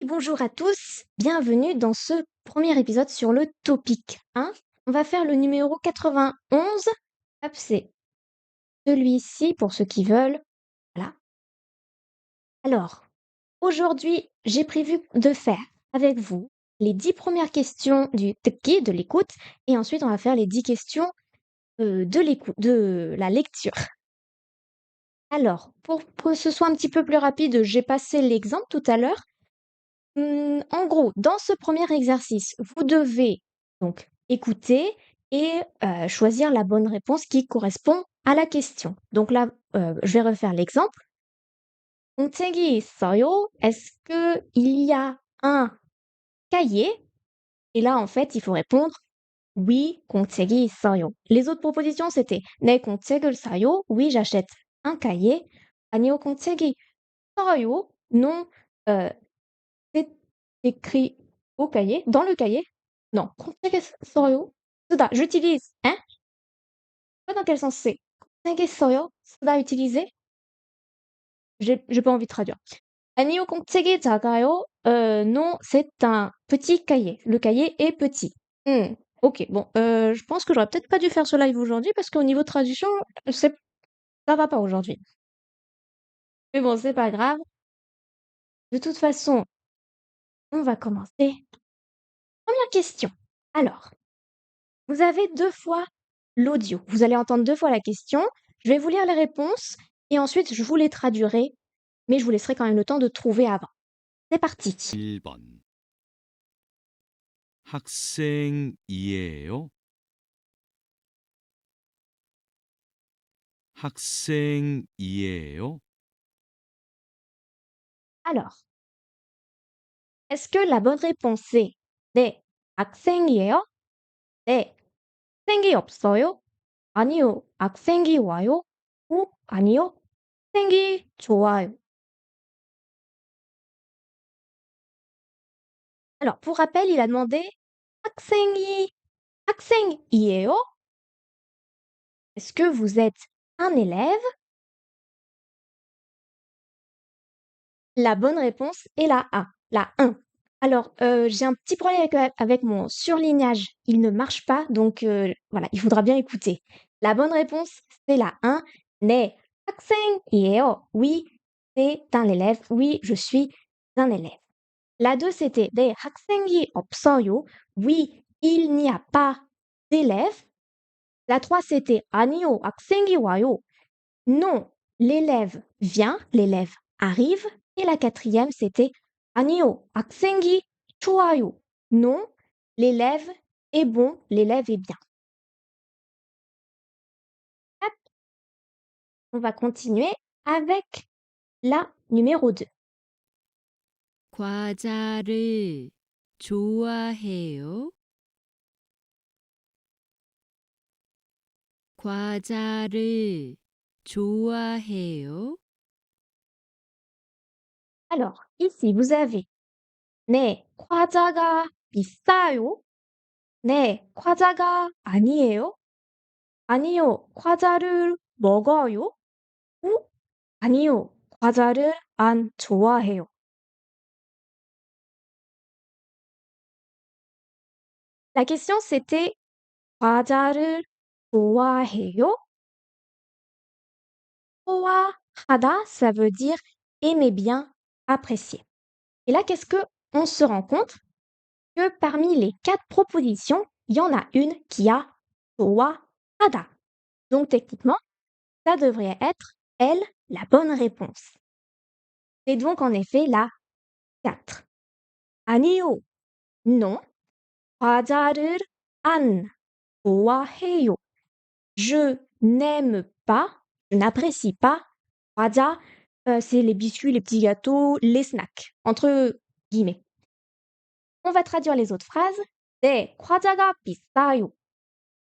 Bonjour à tous, bienvenue dans ce premier épisode sur le topic 1. On va faire le numéro 91. Hop, c'est celui-ci pour ceux qui veulent. Voilà. Alors, aujourd'hui, j'ai prévu de faire avec vous les 10 premières questions du TK, de l'écoute, et ensuite on va faire les 10 questions de l'écoute, de la lecture. Alors, pour que ce soit un petit peu plus rapide, j'ai passé l'exemple tout à l'heure. En gros, dans ce premier exercice, vous devez donc écouter et choisir la bonne réponse qui correspond à la question. Donc là, je vais refaire l'exemple. "공책이 있어요?" Est-ce qu'il y a un cahier? Et là, en fait, il faut répondre "Oui, 공책이 있어요." Les autres propositions, c'était "네, 공책을 사요." Oui, j'achète un cahier. "아니요, 공책이 없어요." Non, euh, c'est écrit au cahier, dans le cahier. Non, consegu했어요. 쓰다, j'utilise, hein? Pas dans quel sens c'est? consegu했어요, 쓰다, utiliser. J'ai pas envie de traduire. 아니요, 공책이 작아요. Non, c'est un petit cahier. Le cahier est petit. Ok, bon, je pense que j'aurais peut-être pas dû faire ce live aujourd'hui parce qu'au niveau de traduction, ça va pas aujourd'hui. Mais bon, c'est pas grave. De toute façon, on va commencer. Première question. Alors, vous avez 2 fois l'audio. Vous allez entendre 2 fois la question. Je vais vous lire les réponses et ensuite je vous les traduirai, mais je vous laisserai quand même le temps de trouver avant. C'est parti. 1번 학생이에요? 학생이에요? Alors, est-ce que la bonne réponse est 네, 학생이에요? 네, 학생이 없어요? 아니요, 학생이 와요? ou 아니요, 학생이 좋아요. Alors, pour rappel, il a demandé 학생이에요? Est-ce que vous êtes un élève? La bonne réponse est la A, la 1. Alors, j'ai un petit problème avec mon surlignage. Il ne marche pas, donc voilà, il faudra bien écouter. La bonne réponse, c'est la 1. 네, 학생이에요. Oui, c'est un élève. Oui, je suis un élève. La 2, c'était 네, 학생이 없어요. Oui, il n'y a pas d'élève. La 3, c'était 아니요, 학생이 와요. Non, l'élève vient, l'élève arrive. Et la 4e, c'était 아니요, 학생이 좋아요. Non, l'élève est bon, l'élève est bien. Hop, on va continuer avec la numéro 2. 과자를 좋아해요? 과자를 좋아해요? Alors, ici, vous avez 네, 과자가 비싸요? 네, 과자가 아니에요? 아니요, 과자를 먹어요? ou 아니요, 과자를 안 좋아해요. La question, c'était 과자를 좋아해요? 좋아하다, ça veut dire aimer bien, apprécier. Et là, qu'est-ce que on se rend compte? Que parmi les 4 propositions, il y en a une qui a 좋아하다. Donc techniquement, ça devrait être, elle, la bonne réponse. C'est donc en effet la 4. 아니요, non. 과자를 안 좋아해요. Je n'aime pas, je n'apprécie pas. 과자, c'est les biscuits, les petits gâteaux, les snacks, entre guillemets. On va traduire les autres phrases. 네, 과자가 비싸요.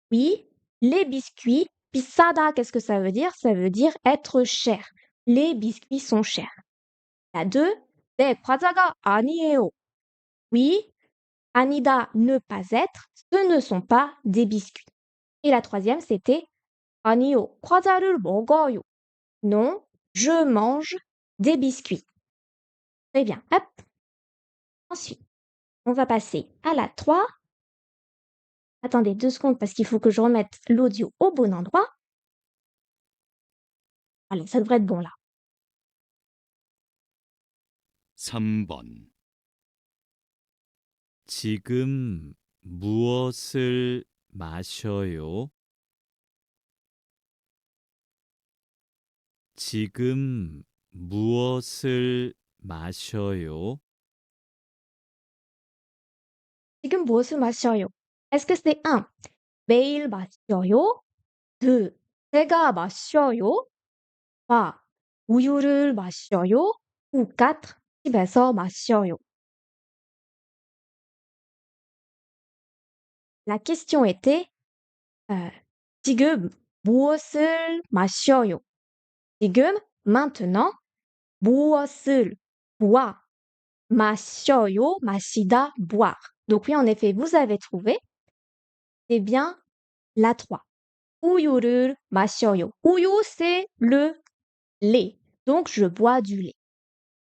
Oui, les biscuits. 비싸다, qu'est-ce que ça veut dire? Ça veut dire être cher. Les biscuits sont chers. La 2, 네, 과자가 아니에요. Oui, 아니다, ne pas être, ce ne sont pas des biscuits. Et la 3e, c'était 아니요, 과자를 먹어요. Non, je mange des biscuits. Très bien. Hop. Ensuite, on va passer à la 3. Attendez 2 secondes parce qu'il faut que je remette l'audio au bon endroit. Voilà, ça devrait être bon là. 3번 지금 무엇을 마셔요? 지금 무엇을 마셔요? 지금 무엇을 마셔요? Est-ce que c'est 1. 매일 마셔요? 2. 제가 마셔요? 3. 우유를 마셔요? ou 4. 집에서 마셔요? La question était 지금 무엇을 마셔요? 지금 maintenant 무엇을 quoi 마셔요 마시다 boire. Donc oui en effet vous avez trouvé. C'est bien la 3. 우유를 마셔요. 우유 c'est le lait. Donc je bois du lait.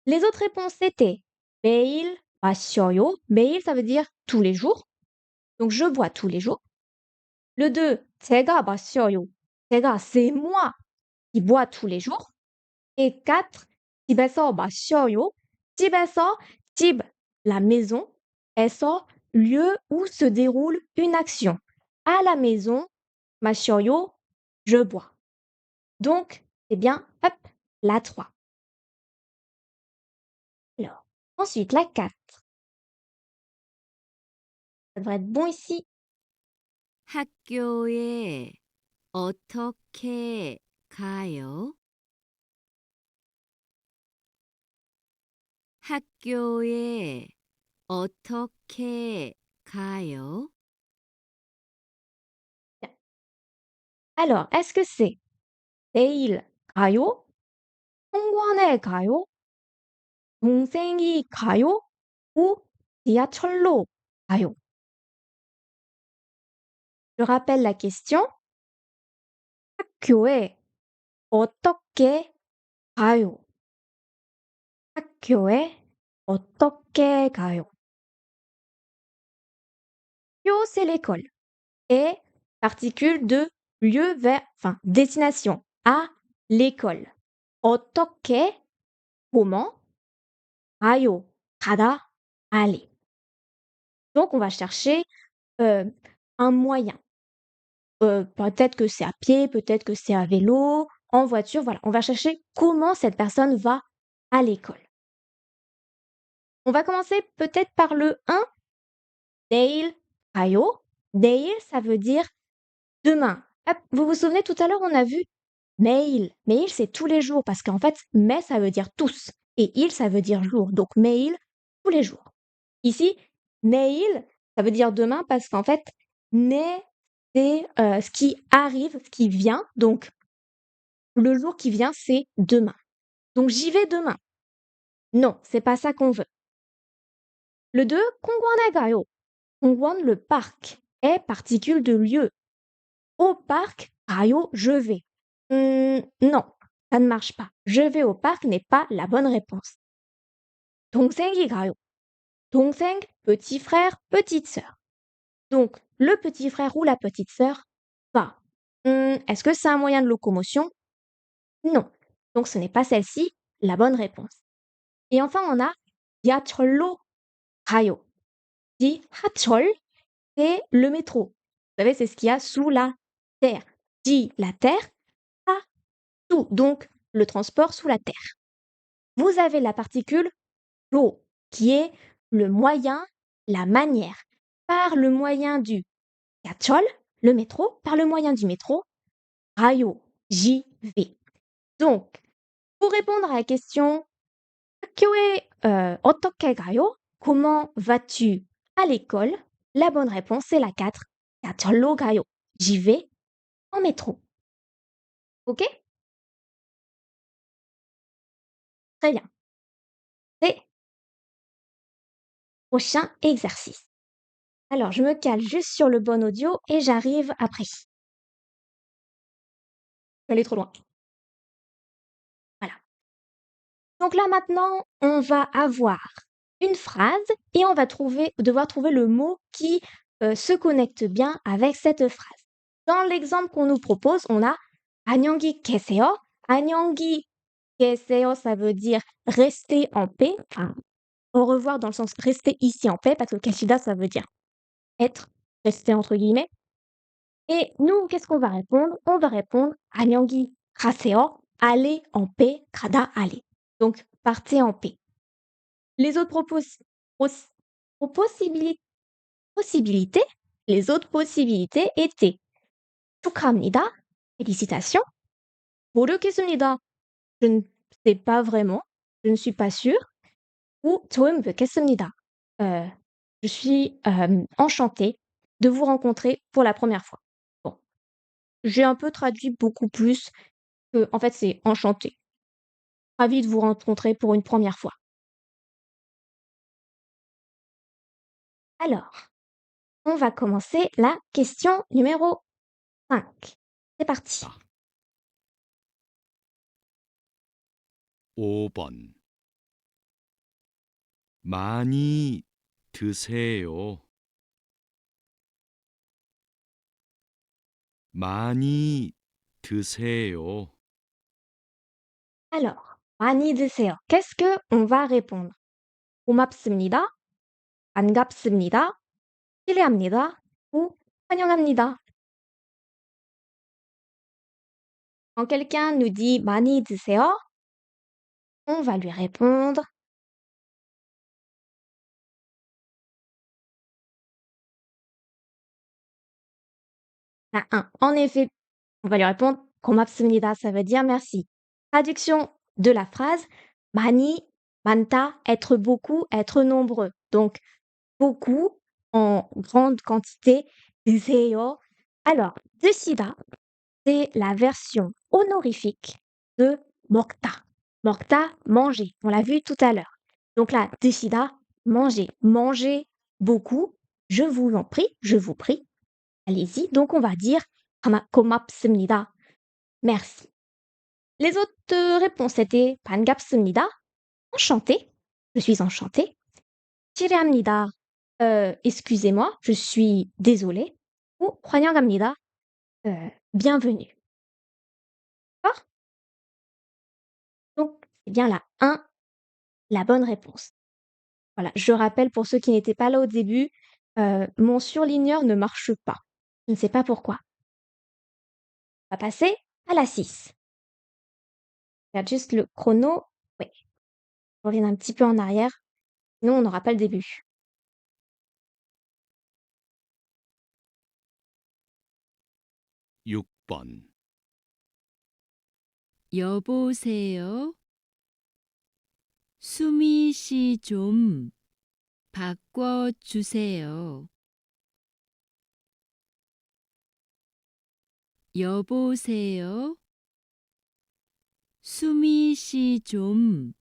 Les autres réponses c'était 매일 마셔요. 매일 ça veut dire tous les jours. Donc je bois tous les jours. Le 2, 제가 마셔요. 제가 c'est moi qui bois tous les jours. Et 4, 집에서 마셔요. 집에서, 집, la maison, 에서, lieu où se déroule une action. À la maison, 마셔요, je bois. Donc, c'est bien, hop, la 3. Alors, ensuite, la 4. Ça devrait être bon ici. 학교에 어떻게 가요? 학교에 어떻게 가요? Alors, est-ce que c'est 내일 가요? 공원에 가요? 동생이 가요? ou 지하철로 가요? Je rappelle la question. 학교에 어떻게 가요? 학교에 어떻게 가요? 학교, c'est l'école. Et particule de lieu vers, enfin, destination, à l'école. 어떻게, comment, 가요, 가다, aller. Donc, on va chercher un moyen. Peut-être que c'est à pied, peut-être que c'est à vélo, en voiture, voilà. On va chercher comment cette personne va à l'école. On va commencer peut-être par le 1. 내일 가요. 내일, ça veut dire demain. Hop, vous vous souvenez tout à l'heure, on a vu 매일. 매일, c'est tous les jours parce qu'en fait, mais ça veut dire tous et il, ça veut dire jour. Donc 매일, tous les jours. Ici, 내일, ça veut dire demain parce qu'en fait, 내, c'est ce qui arrive, ce qui vient. Donc, le jour qui vient, c'est demain. Donc, j'y vais demain. Non, c'est pas ça qu'on veut. Le 2, 공원에 가요. 공원, le parc, est particule de lieu. Au parc, 가요, je vais. Non, ça ne marche pas. Je vais au parc n'est pas la bonne réponse. 동생이 가요. 동생, petit frère, petite sœur. Donc, le petit frère ou la petite sœur va. Est-ce que c'est un moyen de locomotion? Non. Donc, ce n'est pas celle-ci la bonne réponse. Et enfin, on a 지하철로 가요. 지하철, c'est le métro. Vous savez, c'est ce qu'il y a sous la terre. Dit la terre, pas sous, donc le transport sous la terre. Vous avez la particule lo, qui est le moyen, la manière. Par le moyen du 지하철, le métro, par le moyen du métro, 가요, j'y vais. Donc, pour répondre à la question 학교에 어떻게 가요? Comment vas-tu à l'école? La bonne réponse c'est la 4. 지하철로 가요. J'y vais en métro. OK? Très bien. C'est prochain exercice. Alors, je me cale juste sur le bon audio et j'arrive après. Je suis allée trop loin. Voilà. Donc là maintenant, on va avoir une phrase et on va devoir trouver le mot qui se connecte bien avec cette phrase. Dans l'exemple qu'on nous propose, on a 안녕히 계세요. 안녕히 계세요, ça veut dire rester en paix. Enfin, au revoir dans le sens rester ici en paix, parce que 계시다, ça veut dire être, rester entre guillemets. Et nous, qu'est-ce qu'on va répondre? On va répondre 안녕히 가세요. Allez en paix, 가다, aller. Donc, partez en paix. Les autres possibilités, les autres possibilités étaient 축하합니다, félicitations, 모르겠습니다, je ne sais pas vraiment, je ne suis pas sûre, ou 처음 뵙겠습니다, euh, je suis enchantée de vous rencontrer pour la première fois. Bon, j'ai un peu traduit beaucoup plus que, en fait, c'est enchanté, ravi de vous rencontrer pour une première fois. Alors, on va commencer la question numéro 5. C'est parti. 5번. 많이 드세요. 많이 드세요. Alors, 많이 드세요. Qu'est-ce que on va répondre? 고맙습니다, 반갑습니다, 실례합니다 ou 환영합니다. Quand quelqu'un nous dit 많이 드세요, on va lui répondre la 1. En effet, on va lui répondre 고맙습니다, ça veut dire merci. Traduction de la phrase 많이, 많다, être beaucoup, être nombreux. Donc beaucoup en grande quantité, 드세요. Alors, 드시다, c'est la version honorifique de 먹다. 먹다, manger. On l'a vu tout à l'heure. Donc là, 드시다, manger. Manger beaucoup. Je vous en prie, je vous prie. Allez-y. Donc on va dire 고맙습니다. Merci. Les autres réponses étaient 반갑습니다, enchanté. Je suis enchantée. 실례합니다. Excusez-moi, je suis désolée. Ou 환영합니다. Bienvenue. D'accord? Donc, c'est bien la 1, la bonne réponse. Voilà, je rappelle pour ceux qui n'étaient pas là au début, mon surligneur ne marche pas. Je ne sais pas pourquoi. On va passer à la 6. Je regarde juste le chrono. Oui, je reviens un petit peu en arrière, sinon on n'aura pas le début. 6번. 여보세요. 수미 씨 좀 바꿔주세요. 여보세요. 수미 씨 좀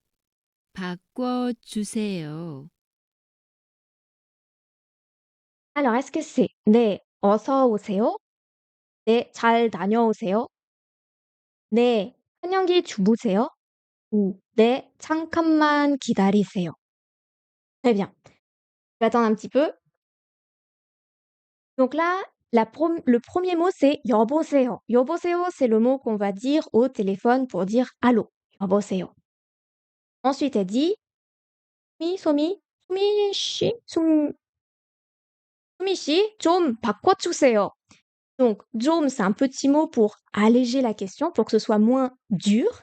바꿔주세요. Alors, est-ce que c'est 네, 어서 오세요? 네, 잘 다녀오세요? 네, 안녕히 주무세요? Ou 네, 잠깐만 기다리세요. Très bien. Je vais attendre un petit peu. Donc là, le premier mot, c'est 여보세요. 여보세요, c'est le mot qu'on va dire au téléphone pour dire allô. 여보세요. Ensuite, elle dit 수미 씨, 좀 바꿔주세요. Donc, 좀, c'est un petit mot pour alléger la question, pour que ce soit moins dur.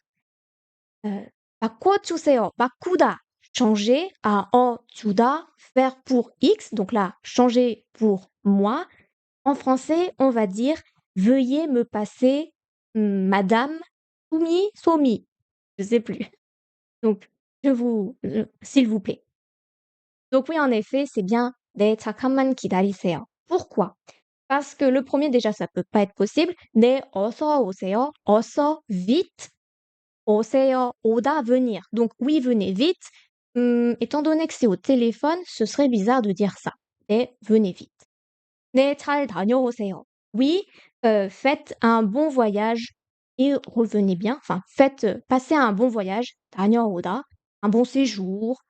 바꿔주세요. 바꾸다, changer. 주다, faire pour X. Donc là, changer pour moi. En français, on va dire veuillez me passer madame Somi. Je sais plus. Donc, s'il vous plaît. Donc oui, en effet, c'est bien 네, 잠깐만 기다리세요. Pourquoi? Parce que le premier, déjà, ça peut pas être possible. 네, 어서 오세요. 어서, vite. 오세요, 오다, venir. Donc oui, venez vite. Étant donné que c'est au téléphone, ce serait bizarre de dire ça. 네, venez vite. 네, 잘 다녀오세요. Oui, faites un bon voyage et revenez bien. Enfin, passez un bon voyage. 다녀오다, un bon séjour.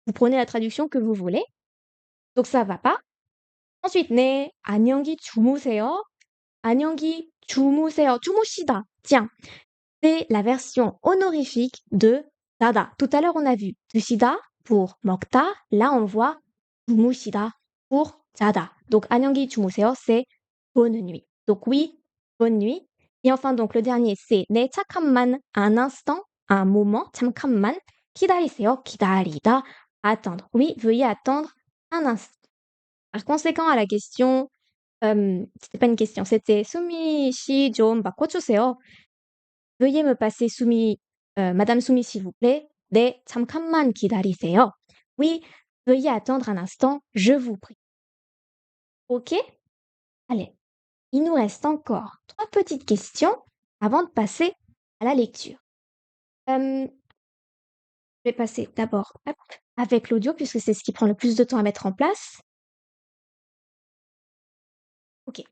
vous prenez la traduction que vous voulez. Donc ça va pas. Ensuite, 네, 안녕히 주무세요. 안녕히 주무세요. 주무시다. Tiens, c'est la version honorifique de dada. Tout à l'heure, on a vu 드시다 pour 먹다. Là, on voit 주무시다 pour 자다. Donc, 안녕히 주무세요, c'est bonne nuit. Donc, oui, bonne nuit. Et enfin, donc, le dernier, c'est 네, 잠깐만, un instant, un moment, 잠깐만, 기다리세요, 기다리다, attendre. Oui, veuillez attendre un instant. Par conséquent, à la question, c'était pas une question, c'était 수미 씨 좀 바꿔주세요. Veuillez me passer Soumi, Madame Soumi, s'il vous plaît. 네, 잠깐만 기다리세요. Oui, veuillez attendre un instant, je vous prie. Ok? Allez, il nous reste encore 3 petites questions avant de passer à la lecture. Je vais passer d'abord hop, avec l'audio puisque c'est ce qui prend le plus de temps à mettre en place. Ok.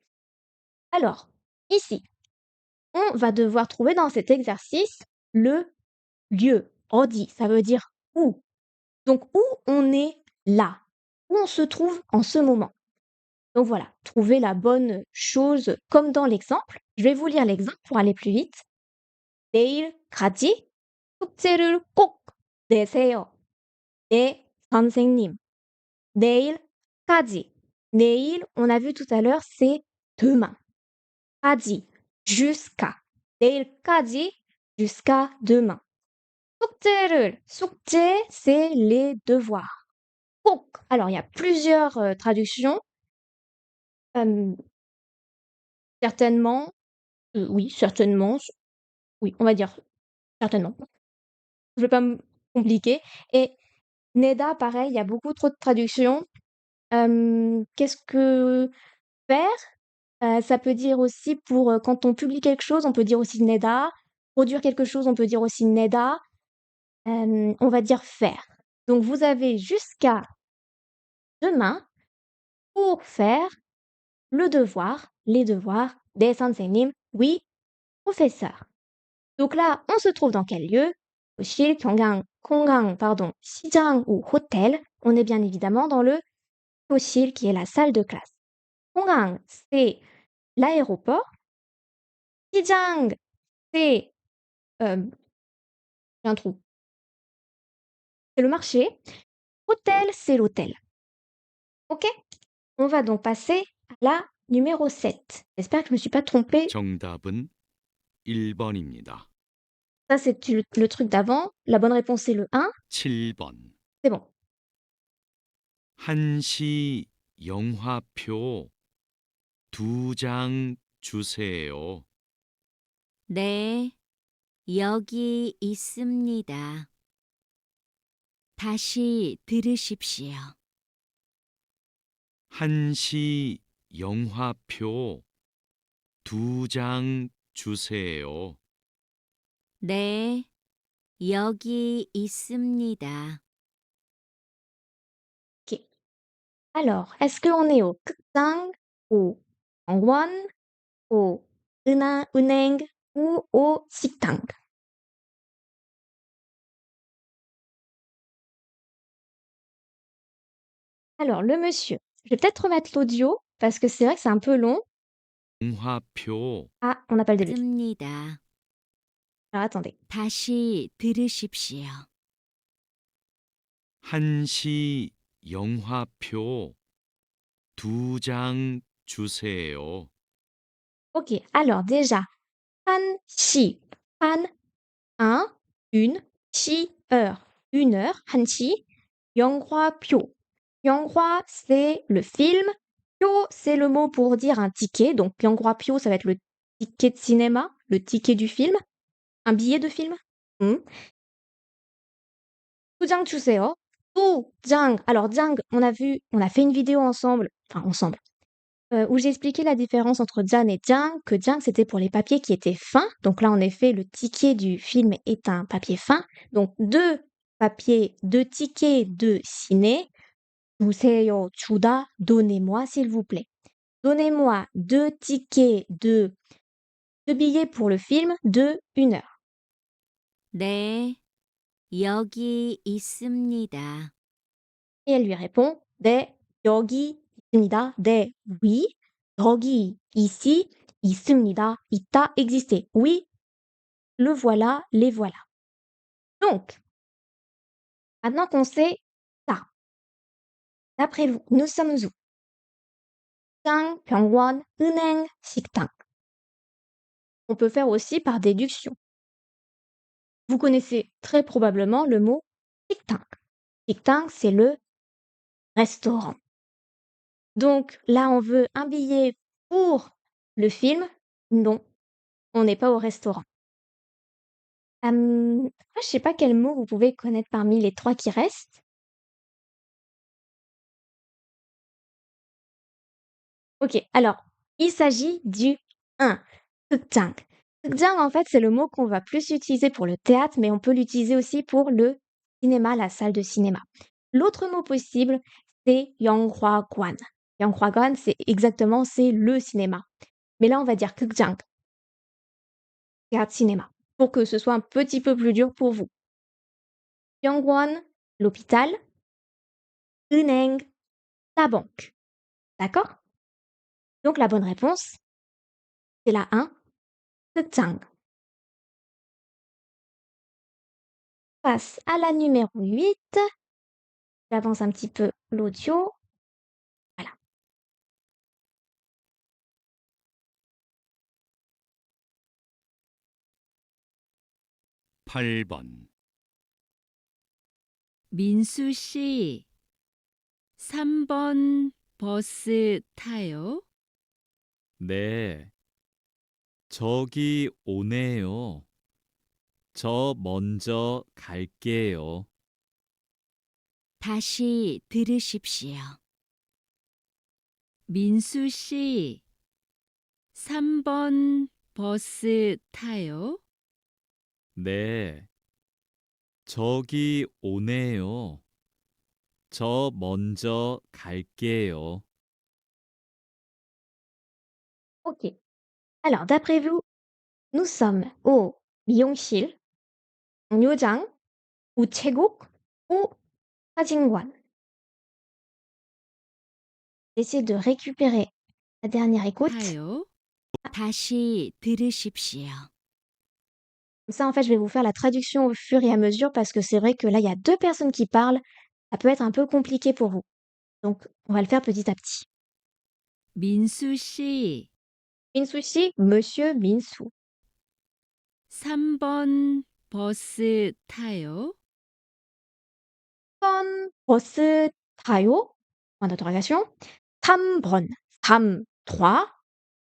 Alors, ici, on va devoir trouver dans cet exercice le lieu. 어디, ça veut dire où. Donc, où on est là, où on se trouve en ce moment. Donc voilà, trouver la bonne chose comme dans l'exemple. Je vais vous lire l'exemple pour aller plus vite. 내일까지 숙제를 꼭 내세요. 네, 선생님. 내일까지. 내일, on a vu tout à l'heure, c'est demain. 까지, jusqu'à. 내일까지, jusqu'à demain. 숙제를, 숙제, c'est les devoirs. 꼭. Alors, il y a plusieurs traductions. Certainement, oui, certainement, oui, on va dire certainement. Je vais pas me compliquer. Et Neda, pareil, il y a beaucoup trop de traductions. Qu'est-ce que faire? Ça peut dire aussi pour quand on publie quelque chose, on peut dire aussi Neda. Produire quelque chose, on peut dire aussi Neda. On va dire faire. Donc vous avez jusqu'à demain pour faire le devoir, les devoirs des 선생님, oui, professeur. Donc là, on se trouve dans quel lieu? 교실, 공강, pardon, 시장 ou hôtel. On est bien évidemment dans le 교실 qui est la salle de classe. 공강, c'est l'aéroport. 시장, c'est j'ai un trou. C'est le marché. Hôtel, c'est l'hôtel. Ok? On va donc passer à la numéro 7. J'espère que je ne me suis pas trompée. 정답은 1번입니다. Ça, c'est le truc d'avant. La bonne réponse, c'est le 1. 7번. C'est bon. 한시 영화표 2장 주세요. 네, 여기 있습니다. 다시 들으십시오. 한시 영화표 2장 주세요. 네, 여기 있습니다. Ok. Alors, est-ce qu'on est au 극장, au 병원, au 은행 ou au 식당? Alors, le monsieur. Je vais peut-être remettre l'audio parce que c'est vrai que c'est un peu long. 영화표 Ah, on n'a pas le début. 있습니다. Alors, attendez. 다시 들으십시오. 한시 영화표 2장 주세요. Ok. Alors, déjà, 한 시. 한, un, une, 시, heure. Une heure, 한시. 영화표. 영화, c'est le film. 표, c'est le mot pour dire un ticket. Donc, 영화표, ça va être le ticket de cinéma, le ticket du film. Un billet de film. 도장 주세요. 도장. Alors, jang, on a fait une vidéo ensemble, où j'ai expliqué la différence entre jan et jang, que jang, c'était pour les papiers qui étaient fins. Donc là, en effet, le ticket du film est un papier fin. Donc, 2 papiers, 2 tickets de ciné. 주세요, 주다, donnez-moi, s'il vous plaît. Donnez-moi 2 tickets de billets pour le film de 1 heure. 네, 여기 있습니다. Et elle lui répond 네, 여기 있습니다. 네, oui. 여기, ici, 있습니다. 있다, exister. Oui, le voilà, les voilà. Donc, maintenant qu'on sait ça, d'après vous, nous sommes où? 시장, 병원, 은행, 식당. On peut faire aussi par déduction. Vous connaissez très probablement le mot 식당. 식당, c'est le restaurant. Donc là, on veut un billet pour le film. Non, on n'est pas au restaurant. Je sais pas quel mot vous pouvez connaître parmi les 3 qui restent. OK, alors, il s'agit du 1, 극장. 극장, en fait, c'est le mot qu'on va plus utiliser pour le théâtre, mais on peut l'utiliser aussi pour le cinéma, la salle de cinéma. L'autre mot possible, c'est 영화관. 영화관, c'est exactement, c'est le cinéma. Mais là, on va dire 극장, théâtre cinéma, pour que ce soit un petit peu plus dur pour vous. 병원, l'hôpital. 은행, la banque. D'accord? Donc la bonne réponse, c'est la 1, 극장. Passe à la numéro 8. J'avance un petit peu l'audio. Voilà. 팔 번 민수 씨, 3번 버스 타요? 네, 저기 오네요. 저 먼저 갈게요. 다시 들으십시오. 민수 씨, 3번 버스 타요? 네, 저기 오네요. 저 먼저 갈게요. OK. Alors, d'après vous, nous sommes au 미용실, 정류장, 우체국 ou 사진관? Essayez de récupérer la dernière écoute. 타요? 다시 들으십시오. Comme ça, en fait, je vais vous faire la traduction au fur et à mesure parce que c'est vrai que là, il y a 2 personnes qui parlent. Ça peut être un peu compliqué pour vous. Donc, on va le faire petit à petit. 민수 씨, 민수 씨, monsieur 민수. 3번 버스 타요? 3번 버스 타요? Point d'interrogation. 3번, 3, 3.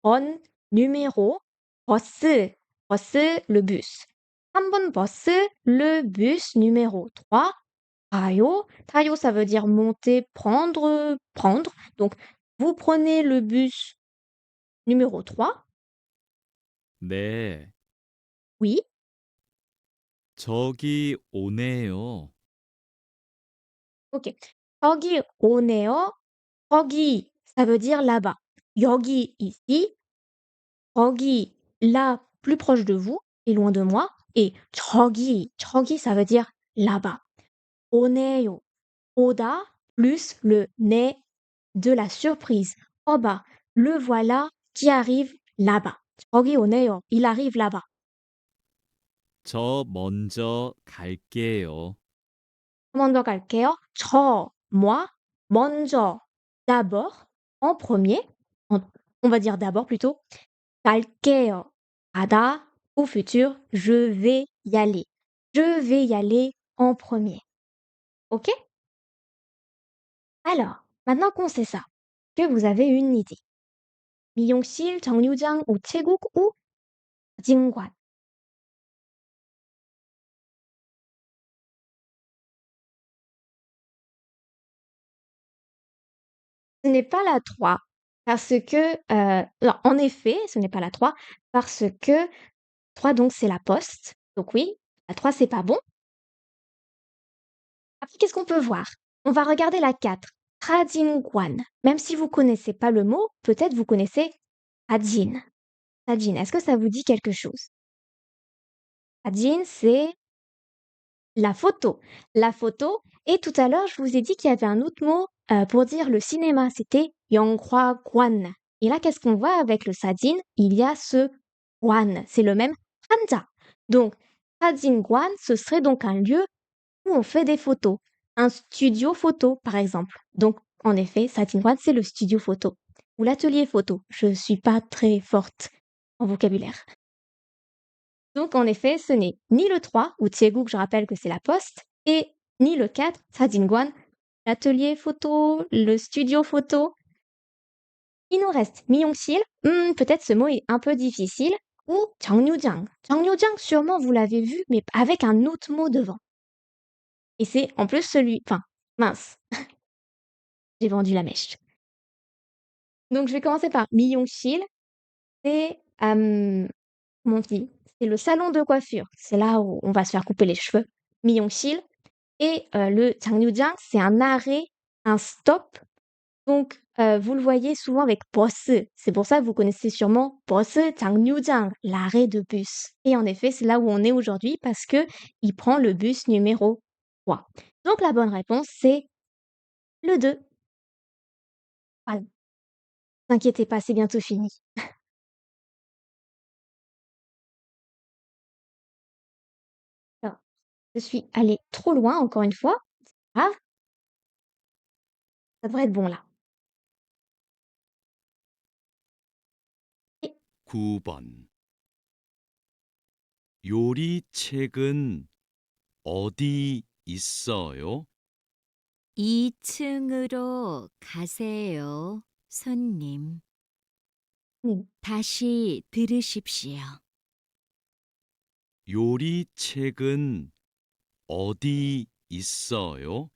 번, numéro. 버스, 버스, le bus. 3번 버스, le bus numéro 3. 타요. 타요, ça veut dire monter, prendre, prendre. Donc, vous prenez le bus numéro 3. 네, Oui. 저기 오네요. OK. 거기 오네요. 거기, ça veut dire là-bas. 여기, ici. 거기, là, plus proche de vous et loin de moi. Et 저기, 저기, ça veut dire là-bas. 오네요. 오다 plus le né de la surprise. Oh bah, le voilà qui arrive là-bas. 저기 오네요. Il arrive là-bas. 저 먼저 갈게요. 먼저 갈게요. 저, moi, 먼저, d'abord, en premier. En- on va dire d'abord plutôt. 갈게요. 가다, au futur, je vais y aller. Je vais y aller en premier. OK? Alors, maintenant qu'on sait ça, que vous avez une idée. 미용실, 정류장, 우체국 ou 사진관? Ce n'est pas la 3 parce que, non, en effet, ce n'est pas la 3 parce que 3 donc c'est la poste. Donc oui, la 3 c'est pas bon. Après, qu'est-ce qu'on peut voir? On va regarder la 4. 사진관. Même si vous connaissez pas le mot, peut-être vous connaissez 사진. 사진, est-ce que ça vous dit quelque chose? 사진, c'est La photo. La photo. Et tout à l'heure, je vous ai dit qu'il y avait un autre mot pour dire le cinéma. C'était 영화관. Et là, qu'est-ce qu'on voit avec le sadin? Il y a ce 관. C'est le même hanja. Donc, sadin관, ce serait donc un lieu où on fait des photos. Un studio photo, par exemple. Donc, en effet, sadin관, c'est le studio photo. Ou l'atelier photo. Je ne suis pas très forte en vocabulaire. Donc, en effet, ce n'est ni le 3, ou Tségou, que je rappelle que c'est la poste, et ni le 4, Sadingwan, l'atelier photo, le studio photo. Il nous reste Myeongsil, peut-être ce mot est un peu difficile, ou Jeongnyu-jang. Jeongnyu-jang, sûrement vous l'avez vu, mais avec un autre mot devant. Et c'est en plus celui... Enfin, mince, j'ai vendu la mèche. Donc, je vais commencer par Myeongsil. C'est, comment on dit? C'est le salon de coiffure. C'est là où on va se faire couper les cheveux. Myeongsil. Et le 장류장, c'est un arrêt, un stop. Donc, vous le voyez souvent avec 버스. C'est pour ça que vous connaissez sûrement 버스 장류장, l'arrêt de bus. Et en effet, c'est là où on est aujourd'hui parce que il prend le bus numéro 3. Donc, la bonne réponse, c'est le 2. Voilà. Ne vous inquiétez pas, c'est bientôt fini. Alors, je suis allée trop loin, encore une fois. Ah, ça devrait être bon là. Et 9번. 요리책은 어디 있어요? 2층으로 가세요, 손님. 다시 들으십시오. 요리책은 어디 있어요?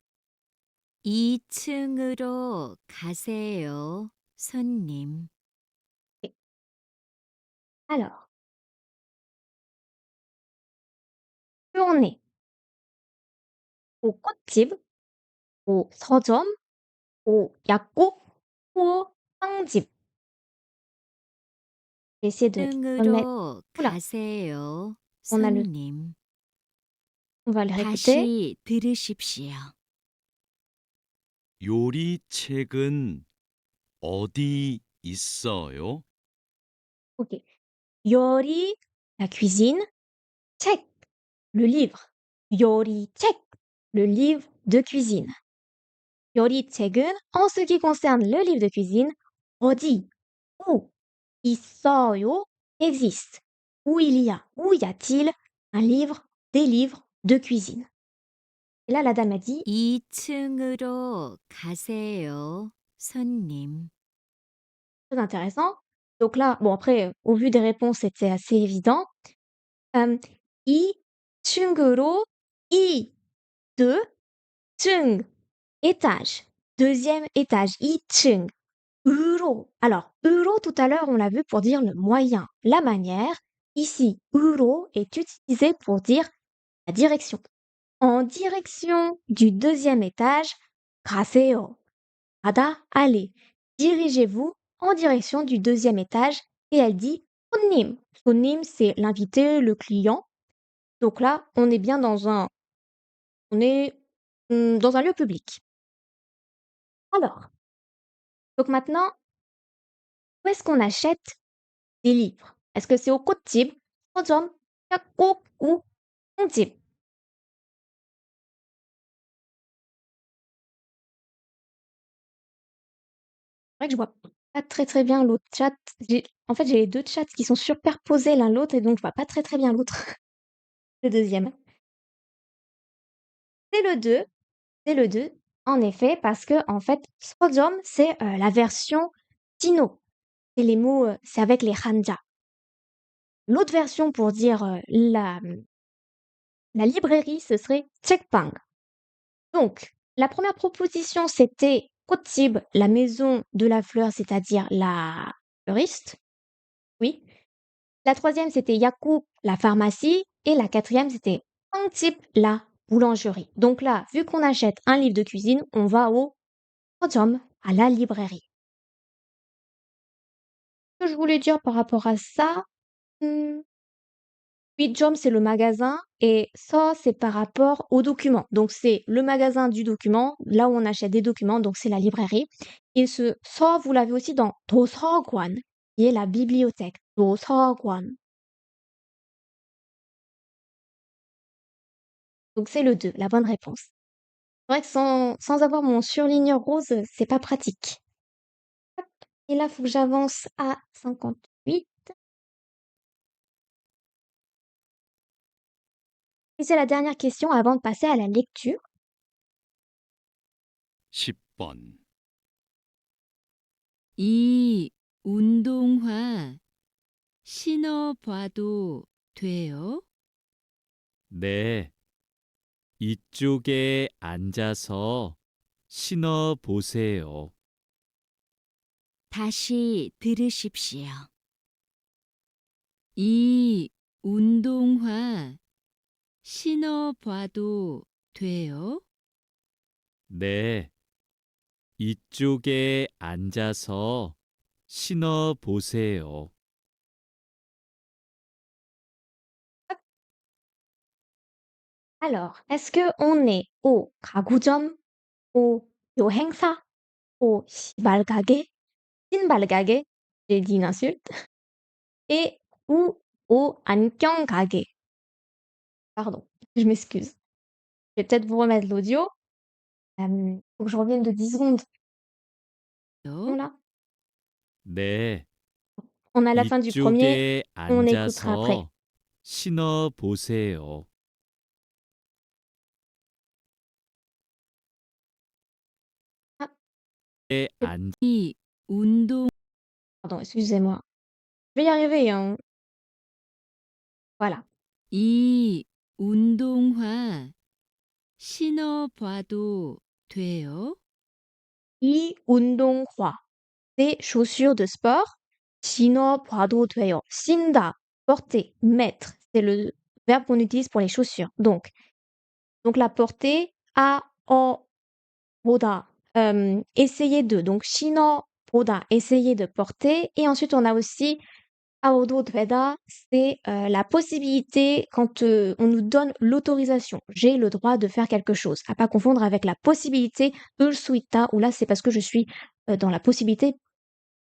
2층으로 가세요, 손님. alors, plus on est au 꽃집, au 서점, au 약국, au 빵집. Je vais essayer de remettre. 2층으로 Oula, 가세요, on a le, 손님. on va le répéter. 다시 들으십시오. 요리책은 어디 있어요? Ok. 요리, la cuisine. 책, le livre. 요리책, le livre de cuisine. 요리책은, en ce qui concerne le livre de cuisine, 어디, où, 있어요, existe. Où il y a, où y a-t-il un livre, des livres de cuisine. Et là, la dame a dit, 2층으로 가세요, 손님. très intéressant. Donc là, bon après, au vu des réponses, c'était assez évident. 이 층으로, 이, deux, 층, étage, deuxième étage, 2층, 으로. Alors, 으로, tout à l'heure, on l'a vu pour dire le moyen, la manière. Ici, 으로 est utilisé pour dire la direction. En direction du deuxième étage, 가세요. 가다, allez. Dirigez-vous en direction du deuxième étage. Et elle dit 손님. 손님, c'est l'invité, le client. Donc là, on est bien dans un, on est dans un lieu public. Alors, donc maintenant, où est-ce qu'on achète des livres? Est-ce que c'est au 꽃집, 서점, 약국 ou 빵집? C'est vrai que je vois pas très très bien l'autre chat. En fait, j'ai les deux chats qui sont superposés l'un l'autre et donc je vois pas très très bien l'autre. Le deuxième. C'est le 2. C'est le 2. En effet, parce que en fait, 서점, c'est la version sino. C'est les mots, c'est avec les hanja. L'autre version pour dire la librairie, ce serait 책방. Donc, la première proposition, c'était 꽃집, la maison de la fleur, c'est-à-dire la fleuriste. Oui. La troisième, c'était 약국, la pharmacie. Et la quatrième, c'était 빵집, la boulangerie. Donc là, vu qu'on achète un livre de cuisine, on va au 서점, à la librairie. Ce que je voulais dire par rapport à ça, Jom, c'est le magasin et ça, c'est par rapport au document. Donc, c'est le magasin du document, là où on achète des documents, donc c'est la librairie. Et ce ça, vous l'avez aussi dans 도서관, qui est la bibliothèque. 도서관. Donc, c'est le 2, la bonne réponse. C'est vrai que sans avoir mon surligneur rose, c'est pas pratique. Hop. Et là, il faut que j'avance à 58. Et c'est la dernière question avant de passer à la lecture. 10번. 이 운동화 신어봐도 돼요? 네. 이쪽에 앉아서 신어 보세요. 다시 들으십시오. 이 운동화 신어봐도 돼요? 네. 이쪽에 앉아서 신어 보세요. Alors, est-ce que on est au 가구점, au 여행사, au 시발가게, 신발가게, j'ai dit une insulte, et ou au 안경가게. Pardon, je m'excuse. Je vais peut-être vous remettre l'audio. Faut que je revienne de 10 secondes. 요? Là, 네. on a la fin du premier, 이쪽에 on écoutera après. 앉아서 신어 보세요. Ah, 에 앉 이 운동 pardon, excusez-moi. Je vais y arriver, hein. Voilà. 이 운동화 신어봐도 돼요? 이 운동화, c'est chaussures de sport. 신어봐도 돼요. 신다, porter, mettre, c'est le verbe qu'on utilise pour les chaussures. Donc la porter, a, o, 보다, essayer de. Donc 신어보다, essayer de porter. Et ensuite, on a aussi 아오도 되다, c'est la possibilité quand on nous donne l'autorisation. J'ai le droit de faire quelque chose. À pas confondre avec la possibilité, 을 수 있다, où là, c'est parce que je suis dans la possibilité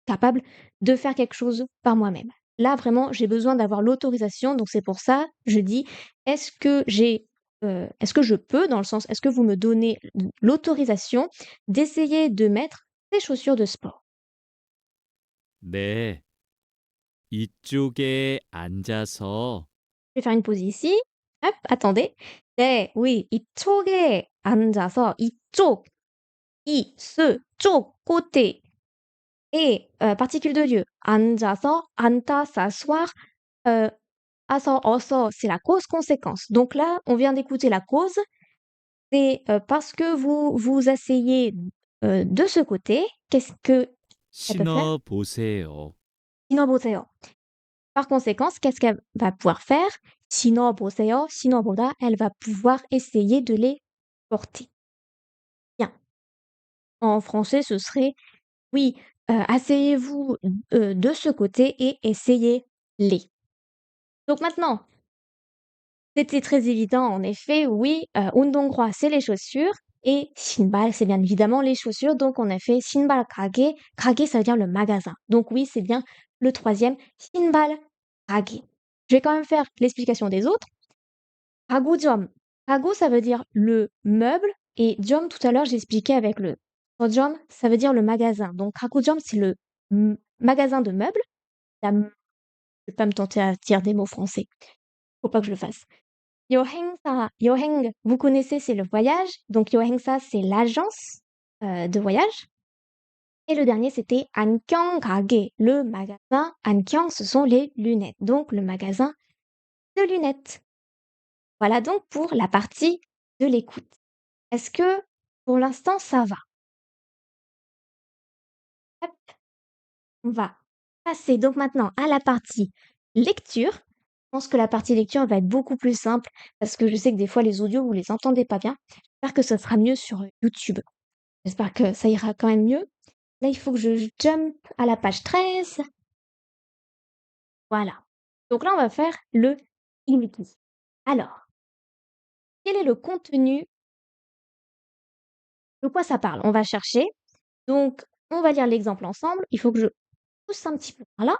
capable de faire quelque chose par moi-même. Là, vraiment, j'ai besoin d'avoir l'autorisation, donc c'est pour ça, je dis, est-ce que je peux, dans le sens, est-ce que vous me donnez l'autorisation d'essayer de mettre des chaussures de sport? 네. 이쪽에 앉아서 Je vais faire une pause ici. Hop, attendez. 네, oui, 이쪽에 앉아서 이쪽, 쪽, côté. Et particule de lieu. 앉아서, 앉다, s'asseoir. Aso, oso, c'est la cause-conséquence. Donc là, on vient d'écouter la cause. C'est parce que vous vous asseyez de ce côté. Qu'est-ce que ça peut faire? 신어 보세요. 신어보세요. Par conséquence, qu'est-ce qu'elle va pouvoir faire? 신어보세요, 신어보다, elle va pouvoir essayer de les porter. Bien. En français, ce serait oui, asseyez-vous de ce côté et essayez-les. Donc maintenant, c'était très évident, en effet, oui, 운동화, c'est les chaussures et 신발, c'est bien évidemment les chaussures. Donc on a fait 신발 가게. 가게, ça veut dire le magasin. Donc oui, c'est bien le troisième, 신발 가게. Je vais quand même faire l'explication des autres. 가구점. 가구, ça veut dire le meuble et 점, tout à l'heure, j'ai expliqué avec le 서점, ça veut dire le magasin. Donc 가구점, c'est le magasin de meubles. Je vais pas me tenter à dire des mots français. Faut pas que je le fasse. 여행사, 여행, vous connaissez, c'est le voyage. Donc 여행사, c'est l'agence de voyage. Et le dernier, c'était 안경 가게, le magasin. 안경, ce sont les lunettes. Donc le magasin de lunettes. Voilà donc pour la partie de l'écoute. Est-ce que pour l'instant ça va? Hop, on va passer donc maintenant à la partie lecture. Je pense que la partie lecture va être beaucoup plus simple parce que je sais que des fois les audios, vous les entendez pas bien. J'espère que ça sera mieux sur YouTube. J'espère que ça ira quand même mieux. Là, il faut que je jump à la page 13. Voilà. Donc là, on va faire le 읽기. Alors, quel est le contenu? De quoi ça parle? On va chercher. Donc, on va lire l'exemple ensemble. Il faut que je pousse un petit peu par là.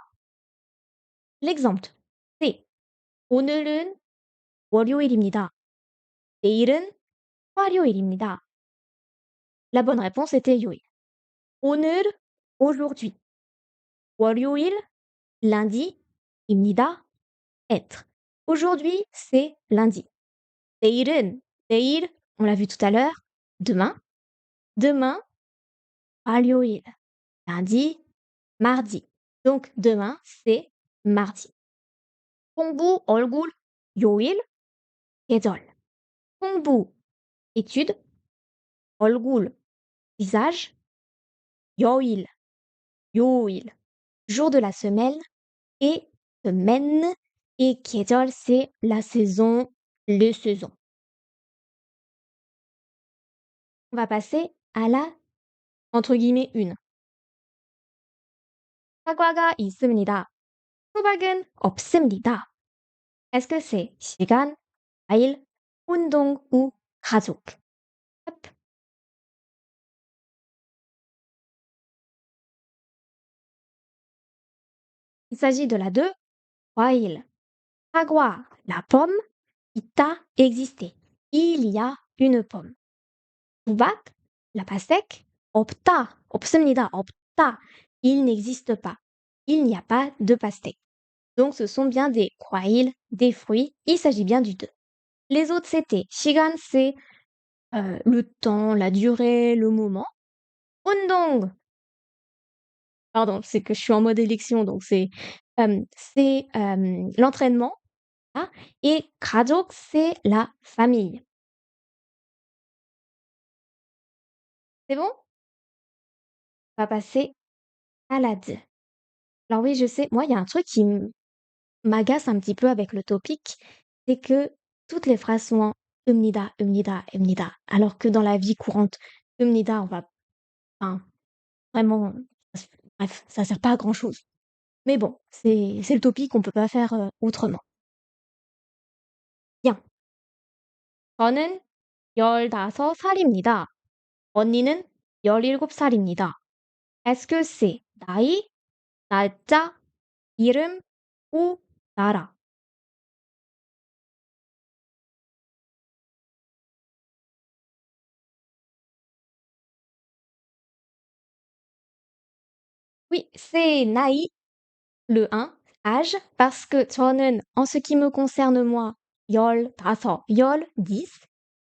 L'exemple, c'est 오늘은 월요일입니다. 내일은 화요일입니다. La bonne réponse était 요일. 오늘, aujourd'hui. 월요일, lundi, 입니다, être. Aujourd'hui, c'est lundi. 내일은, 내일, on l'a vu tout à l'heure, demain. Demain, 화요일, lundi, mardi. Donc, demain, c'est mardi. 공부, 얼굴, 요일, 계절. 공부, étude. 얼굴, visage. 요일, 요일, jour de la semaine. Et semaine et 계절, c'est la saison, les saisons. On va passer à la, entre guillemets, une. 사과가 있습니다. 수박은 없습니다. Est-ce que c'est 시간, 과일, 운동 ou 가족? Hop. Il s'agit de la 2. 과일. 사과, la pomme. 있다, exister. Il y a une pomme. 수박, la pastèque. 없다, 없습니다. 없다. Il n'existe pas. Il n'y a pas de pastèque. Donc ce sont bien des 과일, des fruits. Il s'agit bien du 2. Les autres c'était 시간, c'est le temps, la durée, le moment. 운동. Pardon, c'est que je suis en mode élection, donc c'est l'entraînement. Hein, et 가족, c'est la famille. C'est bon? On va passer à la 2. Alors oui, je sais, moi, il y a un truc qui m'agace un petit peu avec le topic, c'est que toutes les phrases sont en 읍니다, 읍니다, 읍니다. Alors que dans la vie courante, 읍니다, on va, enfin, vraiment, bref, ça sert pas à grand chose. Mais bon, c'est le topic, on peut pas faire autrement. Bien. 저는 15살입니다. 언니는 17살입니다. Est-ce que c'est 나이, 날짜, 이름 ou 나라? Oui, c'est 나이, le 1, âge, parce que 저는, en ce qui me concerne moi, 15, 10,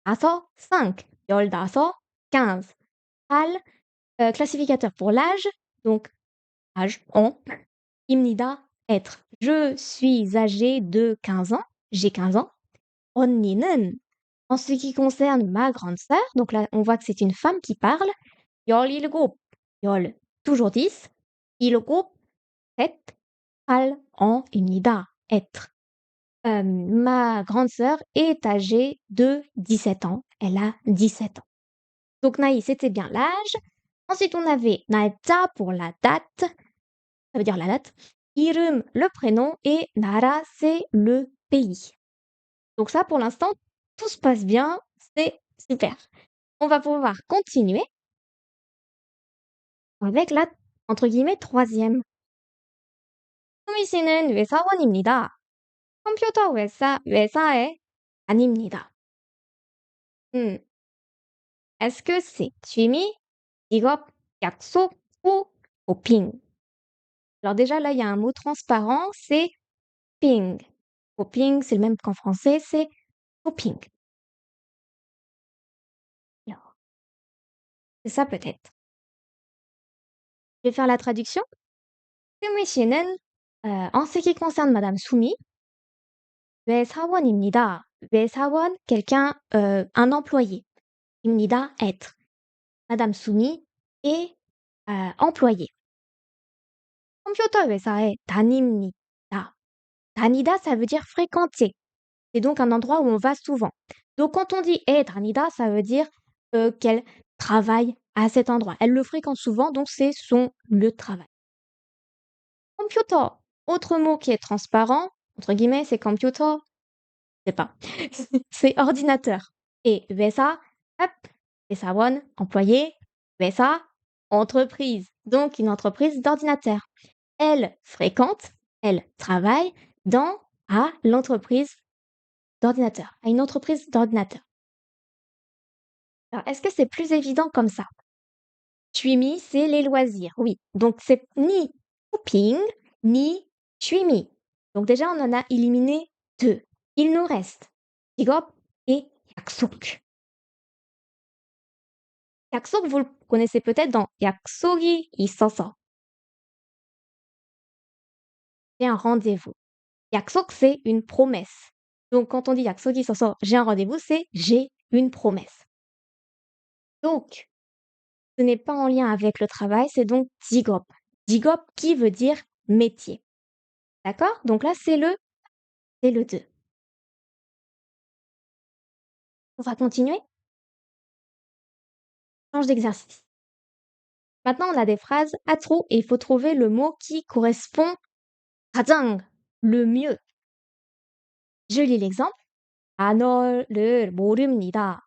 다섯, 5, 15, 15. 살, classificateur pour l'âge, donc âge, on, 입니다, être. Je suis âgé de 15 ans, j'ai 15 ans. 언니는, en ce qui concerne ma grande sœur, donc là on voit que c'est une femme qui parle, 17, 열, toujours 10, 일곱, 7, 살, an입니다, être. Ma grande sœur est âgée de 17 ans, elle a 17 ans. Donc 나이, c'était bien l'âge. Ensuite, on avait 날짜 pour la date, ça veut dire la date. 이름, le prénom, et 나라, c'est le pays. Donc ça, pour l'instant, tout se passe bien, c'est super. On va pouvoir continuer avec la, entre guillemets, troisième. 수미 씨는 회사원입니다. 컴퓨터 회사에 아닙니다. Est-ce que c'est 취미, 직업, 약속 ou coping? Alors déjà, là, il y a un mot transparent, c'est ping. Coping, c'est le même qu'en français, c'est coping. Alors, c'est ça peut-être. Je vais faire la traduction. 수미 씨는, en ce qui concerne Madame Soumi, 회사원입니다. 회사원, quelqu'un, un employé. 입니다, être. Madame Soumi est employée. 컴퓨터 회사에 다닙니다. 다니다, ça veut dire fréquenter. C'est donc un endroit où on va souvent. Donc quand on dit 다니다, ça veut dire qu'elle travaille à cet endroit. Elle le fréquente souvent, donc c'est son lieu de travail. Computer, autre mot qui est transparent, entre guillemets, c'est computer. sais pas. C'est ordinateur. Et 회사, hop, 회사원, employé, 회사, entreprise. Donc une entreprise d'ordinateur. Elle fréquente, elle travaille à l'entreprise d'ordinateur, à une entreprise d'ordinateur. Alors, est-ce que c'est plus évident comme ça? 취미, c'est les loisirs, oui. Donc c'est ni shopping, ni 취미. Donc déjà, on en a éliminé 2. Il nous reste 직업 et 약속. 약속, vous le connaissez peut-être dans 약속이 있어서. J'ai un rendez-vous. 약속, c'est une promesse. Donc quand on dit 약속이 있어서, j'ai un rendez-vous, c'est j'ai une promesse. Donc, ce n'est pas en lien avec le travail, c'est donc 직업. 직업 qui veut dire métier. D'accord? Donc là, c'est le 2. On va continuer? Change d'exercice. Maintenant, on a des phrases à trous et il faut trouver le mot qui correspond 가장, le mieux. Je lis l'exemple. 단어를 모릅니다.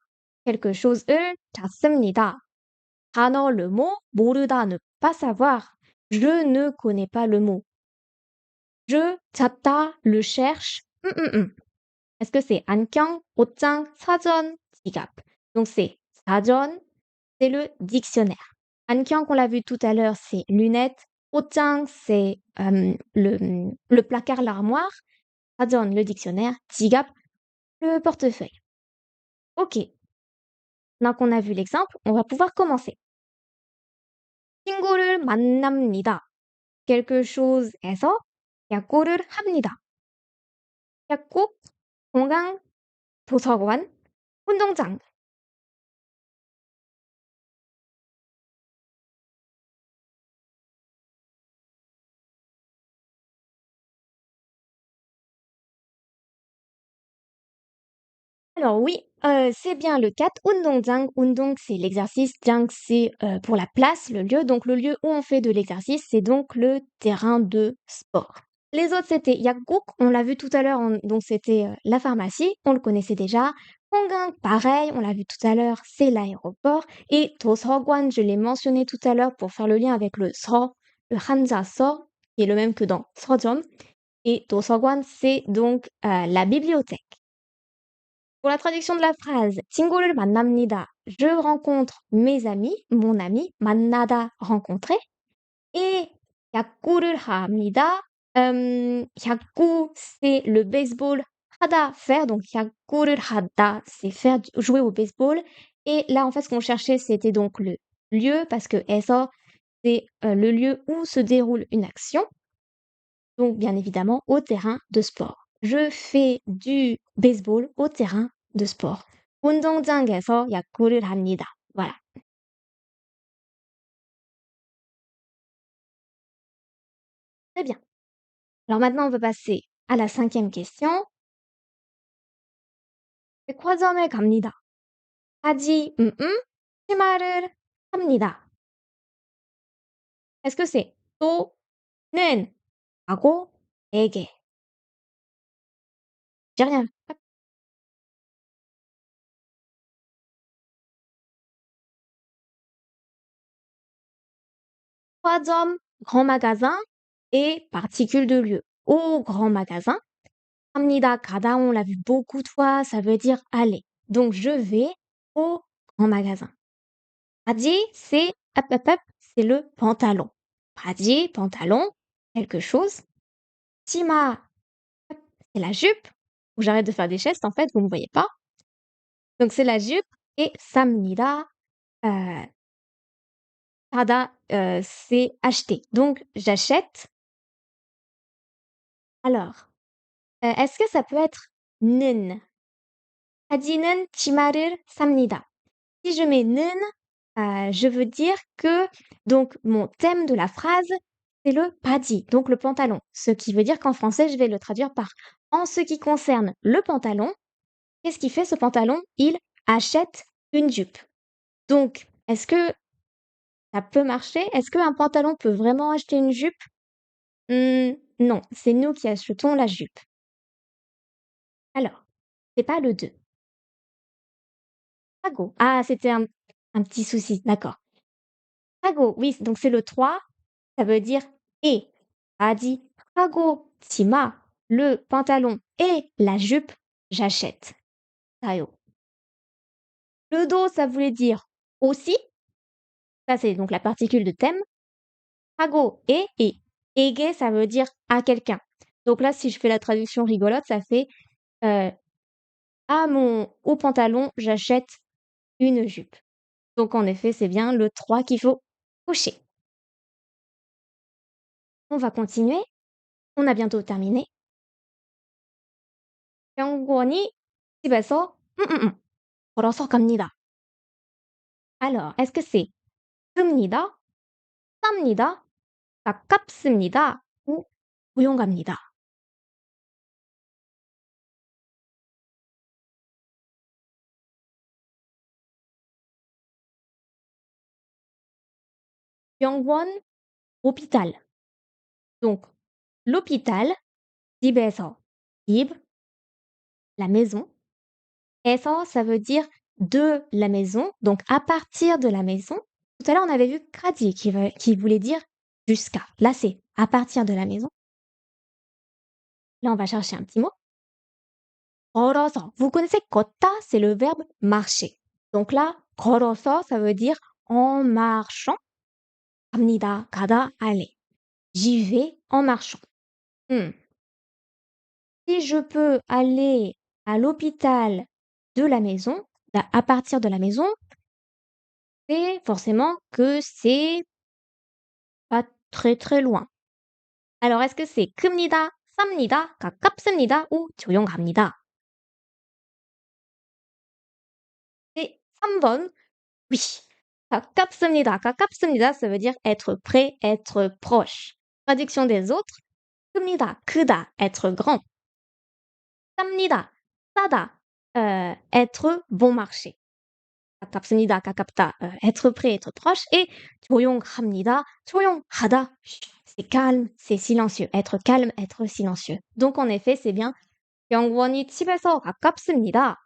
quelque chose을 찾습니다. 단어, le mot, 모르다, ne pas savoir. Je ne connais pas le mot. Je, 찾다, le cherche. Est-ce que c'est 안경, 옷장, 사전, 지갑? Donc c'est 사전, c'est le dictionnaire. 안경 qu'on l'a vu tout à l'heure, c'est lunettes. 옷장, c'est le placard, l'armoire. 사전, le dictionnaire. 지갑, le portefeuille. Ok. Maintenant qu'on a vu l'exemple, on va pouvoir commencer. 친구를 만납니다. quelque chose에서 약고를 합니다. 약국, 공강, 도서관, 운동장. Alors oui, c'est bien le 4. 운동장, 운동, c'est l'exercice. 장, c'est pour la place, le lieu. Donc le lieu où on fait de l'exercice, c'est donc le terrain de sport. Les autres, c'était 약국, on l'a vu tout à l'heure, donc c'était la pharmacie, on le connaissait déjà. 공강, pareil, on l'a vu tout à l'heure, c'est l'aéroport. Et 도서관, je l'ai mentionné tout à l'heure pour faire le lien avec le 서, le 한자 서, qui est le même que dans 서점. Et 도서관, c'est donc la bibliothèque. Pour la traduction de la phrase, 친구를 만납니다. Je rencontre mes amis, mon ami, 만나다, rencontrer. Et 야구를 합니다. 야구, c'est le baseball. 하다, faire. Donc 야구를 하다, c'est faire, jouer au baseball. Et là, en fait, ce qu'on cherchait, c'était donc le lieu, parce que 에서, c'est le lieu où se déroule une action. Donc, bien évidemment, au terrain de sport. Je fais du baseball au terrain de sport. 운동장에서 야구를 합니다. Voilà. Très bien. Alors maintenant, on va passer à la 5e question. 백화점에 갑니다. 하지, 치마를 삽니다. Est-ce que c'est 또는 하고 에게? J'ai rien. Hop. 백화점, grand magasin et particule de lieu. Au grand magasin. 갑니다, 가다, on l'a vu beaucoup de fois, ça veut dire aller. Donc je vais au grand magasin. 바지, c'est hop, hop, hop, c'est le pantalon. 바지, pantalon, quelque chose. 치마, hop, c'est la jupe. Faut que j'arrête de faire des gestes, en fait, vous ne me voyez pas. Donc c'est la jupe. Et 삽니다, 사다, c'est acheter. Donc j'achète. Alors, est-ce que ça peut être 는? 바지는 치마를 삽니다. Si je mets 는, je veux dire que donc mon thème de la phrase, c'est le 바지, donc le pantalon. Ce qui veut dire qu'en français, je vais le traduire par en ce qui concerne le pantalon, qu'est-ce qu'il fait ce pantalon? Il achète une jupe. Donc, est-ce que ça peut marcher? Est-ce qu'un pantalon peut vraiment acheter une jupe? Non, c'est nous qui achetons la jupe. Alors, C'est pas le 2. Hago. Ah, c'était un petit souci, d'accord. Hago, oui, donc c'est le 3, ça veut dire et. A dit hago, tima, le pantalon et la jupe, j'achète. Tayo. Le do, ça voulait dire aussi. Ça, c'est donc la particule de thème. Hago et ege, ça veut dire à quelqu'un. Donc là, si je fais la traduction rigolote, ça fait à mon au pantalon, j'achète une jupe. Donc en effet, c'est bien le 3 qu'il faut cocher. On va continuer. On a bientôt terminé. 병원이 집에서 걸어서 갑니다. Alors, est-ce que c'est 큽니다, 쌉니다, 가깝습니다 ou 조용합니다? 병원, hôpital. Donc, l'hôpital, 집에서, 집, la maison. 에서, ça veut dire de la maison, donc à partir de la maison. Tout à l'heure, on avait vu kradi qui voulait dire jusqu'à. Là, c'est à partir de la maison. Là, on va chercher un petit mot. 걸어서. Vous connaissez 걷다, c'est le verbe marcher. Donc là, 걸어서, ça veut dire en marchant. 갑니다, 가다, aller. J'y vais en marchant. Si je peux aller à l'hôpital de la maison, à partir de la maison, c'est forcément que c'est pas très très loin. Alors, est-ce que c'est 큽니다, 쌉니다, 가깝습니다 ou 조용합니다? C'est 3번. Oui. 가깝습니다. 가깝습니다, ça veut dire être près, être proche. Traduction des autres. 큽니다, 크다, être grand. 쌉니다, 싸다, être bon marché. 가깝습니다, 가깝다, être près, être proche. Et 조용합니다, 조용하다, c'est calme, c'est silencieux. Être calme, être silencieux. Donc en effet, c'est bien. 병원이 집에서 가깝습니다.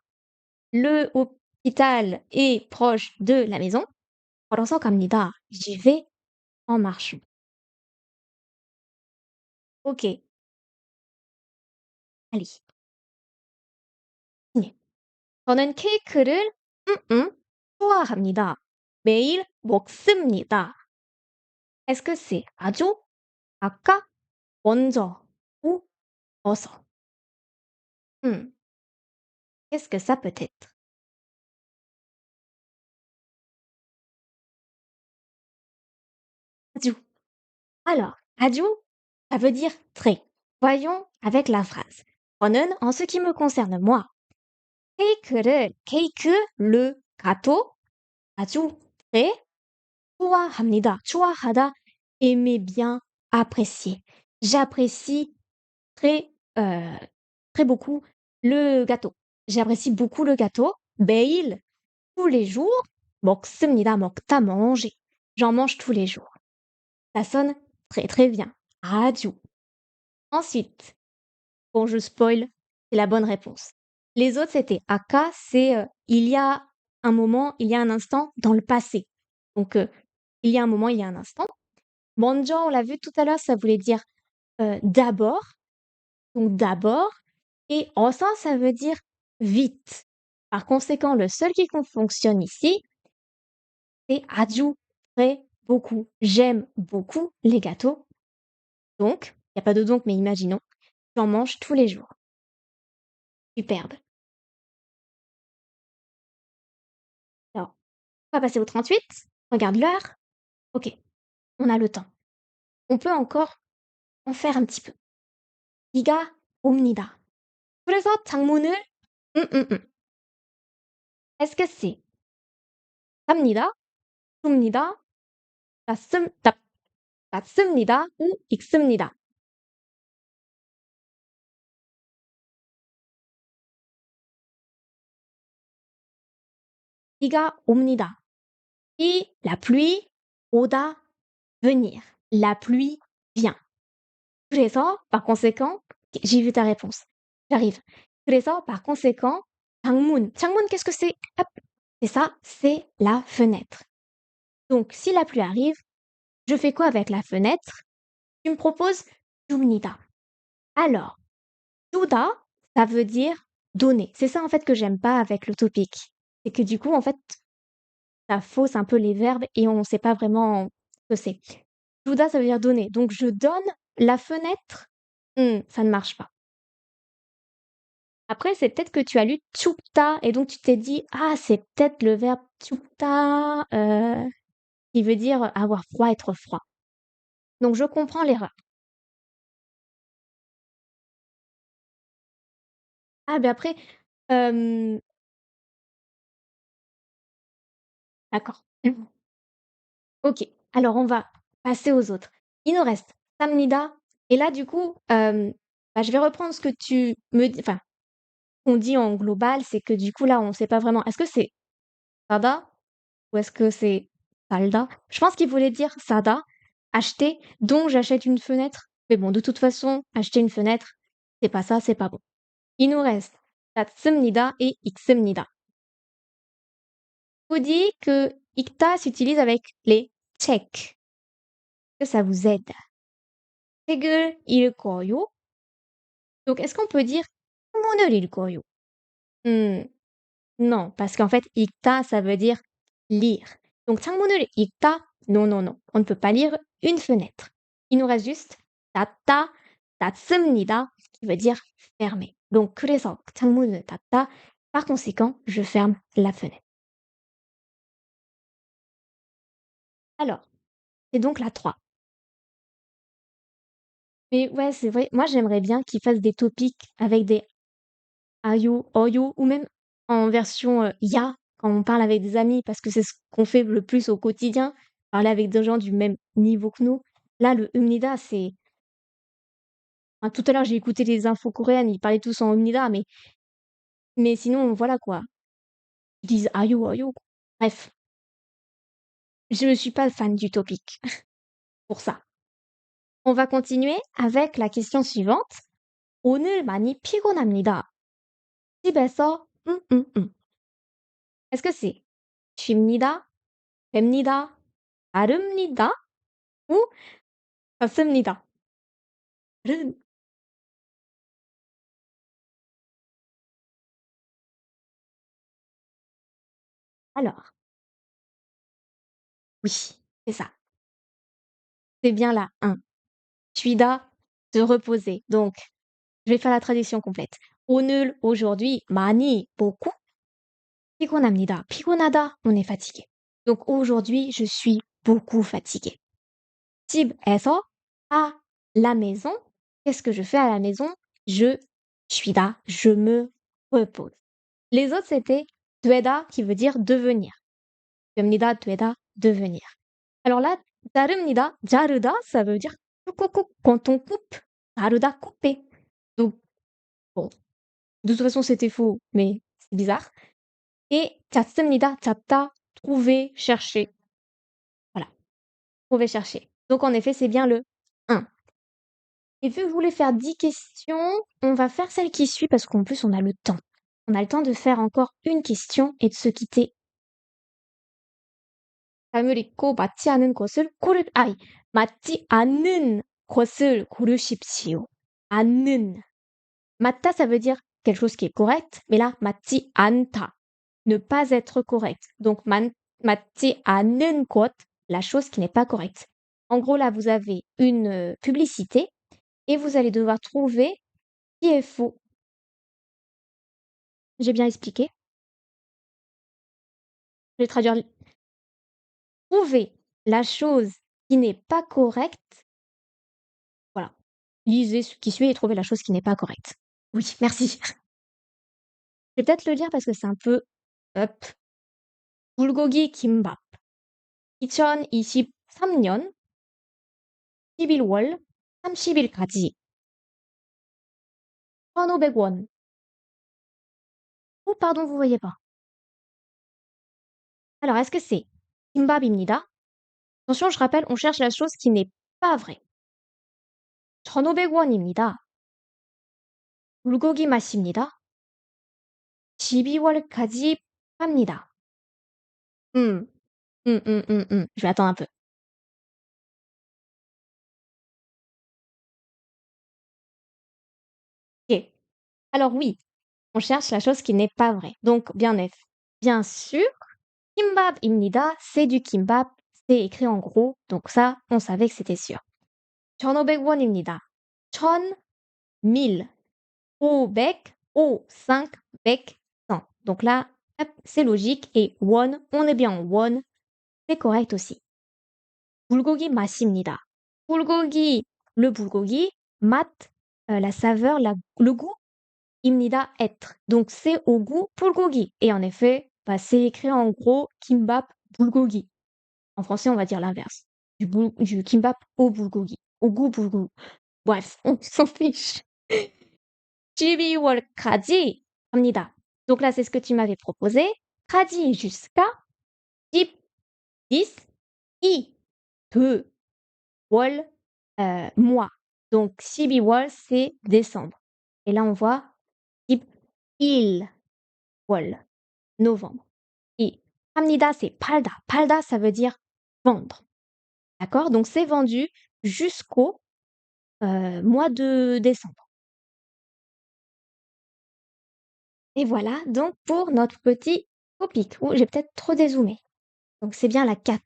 Le hôpital est proche de la maison. 걸어서 갑니다. J'y vais en marchant. OK. allez. 네. 저는 케이크를 좋아합니다. 매일 먹습니다. Est-ce que c'est 아주, 아까, 먼저 ou 어서? Qu'est-ce que ça peut être? 아주. Alors, 아주, ça veut dire très. Voyons avec la phrase. 저는, en ce qui me concerne moi, 케이크를, 케이크, le gâteau, 아주, très, 좋아합니다. 좋아하다, aimer bien, apprécier. J'apprécie très, très beaucoup le gâteau. J'apprécie beaucoup le gâteau. 매일, tous les jours. 먹습니다. 먹다, manger. J'en mange tous les jours. Ça sonne très très bien. 아주. Ensuite, bon, je spoil, c'est la bonne réponse. Les autres, c'était aka, c'est il y a un moment, il y a un instant dans le passé. Donc, il y a un moment, il y a un instant. 먼저, on l'a vu tout à l'heure, ça voulait dire d'abord. Donc, d'abord. Et 어서, ça veut dire vite. Par conséquent, le seul qui fonctionne ici, c'est 아주, très, beaucoup. J'aime beaucoup les gâteaux. Donc, il n'y a pas de donc, mais imaginons, j'en mange tous les jours. Superbe. Alors, on va passer au 38. Regarde l'heure. Ok, on a le temps. On peut encore en faire un petit peu. 비가 옵니다. 그래서 창문을 Est-ce que c'est 삽니다, 줍니다, 닫습니다 ou 읽습니다? 비가 옵니다. Et la pluie, 오다, venir. La pluie vient. 그래서, par conséquent, j'ai vu ta réponse. J'arrive. 그래서 par conséquent, 창문. 창문, qu'est-ce que c'est? Hop, c'est ça, c'est la fenêtre. Donc, si la pluie arrive, je fais quoi avec la fenêtre? Tu me proposes 줍니다. Alors, 주다, ça veut dire donner. C'est ça en fait que j'aime pas avec le topic. C'est que du coup, en fait, ça fausse un peu les verbes et on ne sait pas vraiment ce que c'est. 주다, ça veut dire donner. Donc, je donne la fenêtre. Ça ne marche pas. Après, c'est peut-être que tu as lu 춥다 et donc tu t'es dit, ah, c'est peut-être le verbe 춥다 qui veut dire avoir froid, être froid. Donc, je comprends l'erreur. Ah, ben après, euh, d'accord. Ok, alors on va passer aux autres. Il nous reste Samnida. Et là, du coup, bah, je vais reprendre ce que tu me dis. Enfin, on dit en global, c'est que du coup, là, on ne sait pas vraiment. Est-ce que c'est Sada ou est-ce que c'est Salda? Je pense qu'il voulait dire Sada, acheter, donc j'achète une fenêtre. Mais bon, de toute façon, acheter une fenêtre, c'est pas ça, c'est pas bon. Il nous reste Tatsumnida et Iksumnida. Je vous dis que Ikta s'utilise avec les tchèques. Que ça vous aide? 책을 읽어요? Donc, est-ce qu'on peut dire 창문을 읽어요? Non, parce qu'en fait, 읽다, ça veut dire lire. Donc, 창문을 읽다, non, non, non. On ne peut pas lire une fenêtre. Il nous reste juste 닫다, 닫습니다, qui veut dire fermer. Donc, 그래서 창문을 닫다. Par conséquent, je ferme la fenêtre. Alors, c'est donc la 3. Mais ouais, c'est vrai. Moi, j'aimerais bien qu'ils fassent des topics avec des ayo, oyo, ou même en version ya, quand on parle avec des amis, parce que c'est ce qu'on fait le plus au quotidien, parler avec des gens du même niveau que nous. Là, le umnida, c'est. Enfin, tout à l'heure, j'ai écouté les infos coréennes, ils parlaient tous en umnida, mais sinon, voilà quoi. Ils disent ayo, oyo. Bref, je ne suis pas fan du topic pour ça. On va continuer avec la question suivante. 오늘 많이 피곤합니다. 집에서 Est-ce que c'est 쉽니다, 됩니다, 다릅니다 ou 좋습니다? 른. Alors, oui, c'est ça. C'est bien la 1. 쉬다, se reposer. Donc, je vais faire la traduction complète. 오늘, aujourd'hui, 많이, beaucoup. 피곤합니다. 피곤하다, on est fatigué. Donc, aujourd'hui, je suis beaucoup fatigué. 집에서, à la maison. Qu'est-ce que je fais à la maison? Je suis là, je me repose. Les autres, c'était 되다, qui veut dire devenir. 됩니다, 되다, devenir. Alors là, 자릅니다, 자르다, ça veut dire coupe, quand on coupe. 자르다, couper. Donc, bon, de toute façon, c'était faux, mais c'est bizarre. Et 찾습니다, 찾다, trouver, chercher. Voilà, trouver, chercher. Donc, en effet, c'est bien le 1. Et vu que je voulais faire 10 questions, on va faire celle qui suit parce qu'en plus, on a le temps. On a le temps de faire encore une question et de se quitter. 잠을 잊고 맞지 않은 것을 맞지 않는 것을 고르십시오. 않는. 맞다, ça veut dire quelque chose qui est correct, mais là, 맞지 않다. Ne pas être correct. Donc, 맞지 않는 것, la chose qui n'est pas correcte. En gros, là, vous avez une publicité et vous allez devoir trouver qui est faux. J'ai bien expliqué. Je vais traduire. Trouver la chose qui n'est pas correcte. Voilà. Lisez ce qui suit et trouvez la chose qui n'est pas correcte. Oui, merci. Je vais peut-être le lire parce que c'est un peu up. 불고기 김밥. 2023년 11월 30일까지 1,500원. Oh, pardon, vous voyez pas. Alors, est-ce que c'est 김밥입니다? Attention, je rappelle, on cherche la chose qui n'est pas vraie. 1,500원입니다. 불고기 맛입니다. 12월까지 합니다. Je vais attendre un peu. OK. Alors oui, on cherche la chose qui n'est pas vraie. Donc bien sûr, kimbap입니다. C'est du kimbap. C'est écrit en gros. Donc ça, on savait que c'était sûr. 1,500원입니다. 1000, 1000. 500, 500, 100. Donc là, hop, c'est logique. Et won, on est bien en won. C'est correct aussi. 불고기 맛입니다. 불고기, le bulgogi, mat, la saveur, le goût, 입니다, être. Donc c'est au goût bulgogi. Et en effet, bah, c'est écrit en gros kimbap bulgogi. En français, on va dire l'inverse. Du kimbap au bulgogi. Au goût bulgogi. Bref, on s'en fiche. 12월까지 합니다. Donc là, c'est ce que tu m'avais proposé. 까지 jusqu'à 10, 10, i, 2, 월, mois. Donc 12월, c'est décembre. Et là, on voit 11월, novembre. Et 합니다, c'est 팔다. 팔다, ça veut dire vendre. D'accord? Donc c'est vendu jusqu'au mois de décembre. Et voilà donc pour notre petit topic. Ouh, j'ai peut-être trop dézoomé. Donc c'est bien la 4.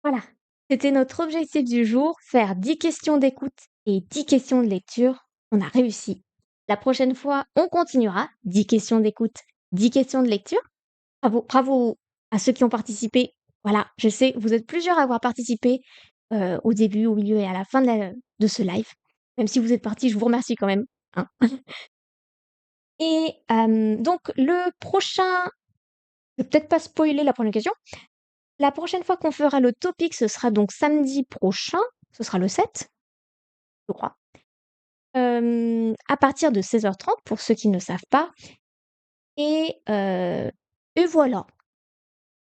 Voilà, c'était notre objectif du jour, faire 10 questions d'écoute et 10 questions de lecture. On a réussi. La prochaine fois, on continuera. 10 questions d'écoute, 10 questions de lecture. Bravo, bravo à ceux qui ont participé. Voilà, je sais, vous êtes plusieurs à avoir participé au début, au milieu et à la fin de ce live. Même si vous êtes partis, je vous remercie quand même, hein. Et donc le prochain, je vais peut-être pas spoiler la prochaine question. La prochaine fois qu'on fera le topic, ce sera donc samedi prochain, ce sera le 7, je crois. À partir de 16h30 pour ceux qui ne savent pas. Et voilà.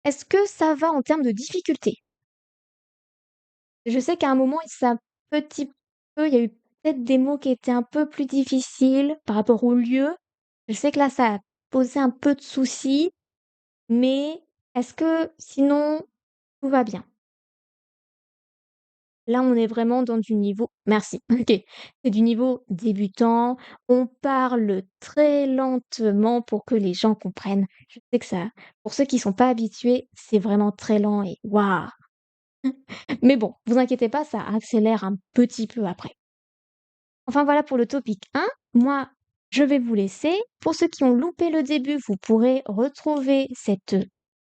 Est-ce que ça va en termes de difficulté? Je sais qu'à un moment, c'est un petit peu, il y a eu peut-être des mots qui étaient un peu plus difficiles par rapport au lieu. Je sais que là, ça a posé un peu de soucis, mais est-ce que sinon tout va bien? Là, on est vraiment dans du niveau merci, OK. C'est du niveau débutant. On parle très lentement pour que les gens comprennent. Je sais que ça pour ceux qui sont pas habitués, c'est vraiment très lent et waouh! Mais bon, vous inquiétez pas, ça accélère un petit peu après. Enfin voilà pour le topic 1. Moi, je vais vous laisser. Pour ceux qui ont loupé le début, vous pourrez retrouver ce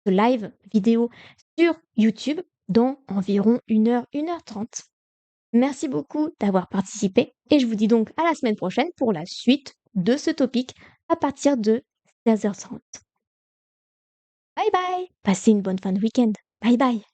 live vidéo sur YouTube dans environ 1 heure, 1 heure 30. Merci beaucoup d'avoir participé et je vous dis donc à la semaine prochaine pour la suite de ce topic à partir de 16h30. Bye bye! Passez une bonne fin de week-end. Bye bye!